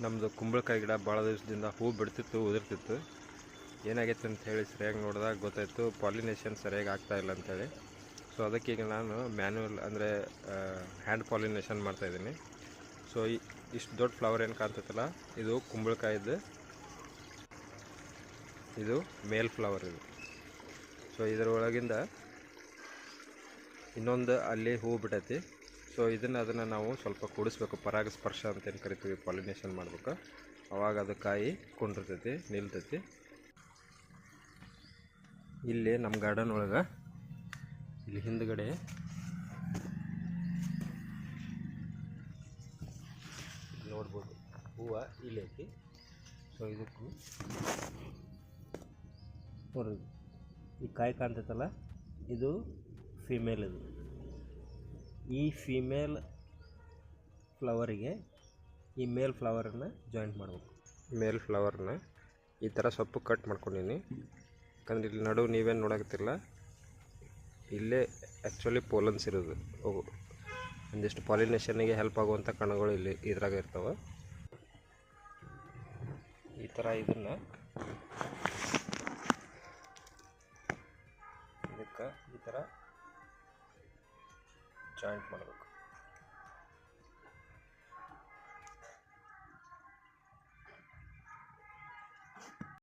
ನಮ್ಮದು ಕುಂಬಳಕಾಯಿ ಗಿಡ ಭಾಳ ದಿವಸದಿಂದ ಹೂ ಬಿಡ್ತಿತ್ತು, ಉದುರ್ತಿತ್ತು. ಏನಾಗೈತೆ ಅಂತ ಹೇಳಿ ಸರಿಯಾಗಿ ನೋಡಿದಾಗ ಗೊತ್ತಾಯಿತು, ಪಾಲಿನೇಷನ್ ಸರಿಯಾಗಿ ಆಗ್ತಾಯಿಲ್ಲ ಅಂಥೇಳಿ. ಸೊ ಅದಕ್ಕೀಗ ನಾನು ಮ್ಯಾನ್ಯುವಲ್ ಅಂದರೆ ಹ್ಯಾಂಡ್ ಪಾಲಿನೇಷನ್ ಮಾಡ್ತಾಯಿದ್ದೀನಿ. ಸೊ ಇಷ್ಟು ದೊಡ್ಡ ಫ್ಲವರ್ ಏನು ಕಾಣ್ತೈತಲ್ಲ, ಇದು ಕುಂಬಳಕಾಯಿದು, ಇದು ಮೇಲ್ ಫ್ಲವರ್ ಇದು. ಸೊ ಇದರೊಳಗಿಂದ ಇನ್ನೊಂದು ಅಲ್ಲಿ ಹೂ ಬಿಟ್ಟೈತಿ. ಸೊ ಅದನ್ನು ನಾವು ಸ್ವಲ್ಪ ಕೂಡಿಸ್ಬೇಕು, ಪರಾಗಸ್ಪರ್ಶ ಅಂತ ಏನು ಕರಿತೀವಿ, ಪಾಲಿನೇಷನ್ ಮಾಡ್ಬೇಕು. ಅವಾಗ ಅದು ಕಾಯಿ ಕೊಂಡಿರ್ತೈತಿ, ನಿಲ್ತೈತಿ. ಇಲ್ಲಿ ನಮ್ಮ ಗಾರ್ಡನ್ ಒಳಗೆ ಇಲ್ಲಿ ಹಿಂದ್ಗಡೆ ನೋಡ್ಬೋದು ಹೂವು ಇಲ್ಲಿ ಐತಿ. ಸೊ ಇದಕ್ಕೂ ನೋಡ್ರಿ, ಈ ಕಾಯಿ ಕಾಣ್ತೈತಲ್ಲ, ಇದು ಫಿಮೇಲ್. ಇದು ಈ ಫಿಮೇಲ್ ಫ್ಲವರಿಗೆ ಈ ಮೇಲ್ ಫ್ಲವರನ್ನು ಜಾಯಿಂಟ್ ಮಾಡಬೇಕು. ಮೇಲ್ ಫ್ಲವರ್ನ ಈ ಥರ ಸೊಪ್ಪು ಕಟ್ ಮಾಡ್ಕೊಂಡೀನಿ. ಯಾಕಂದ್ರೆ ಇಲ್ಲಿ ನಡು ನೀವೇನು ನೋಡಾಕತ್ತಿರಲ್ಲ, ಇಲ್ಲೇ ಆ್ಯಕ್ಚುಲಿ ಪೋಲನ್ಸ್ ಇರೋದು. ಒಂದಿಷ್ಟು ಪಾಲಿನೇಷನ್ನಿಗೆ ಹೆಲ್ಪ್ ಆಗುವಂಥ ಕಣಗಳು ಇಲ್ಲಿ ಇದ್ರಾಗ ಇರ್ತವೆ. ಈ ಥರ ಇದನ್ನು ಇದಕ್ಕೆ ಈ ಥರ ಜಾಯಿಂಟ್ ಮಾಡಬೇಕು.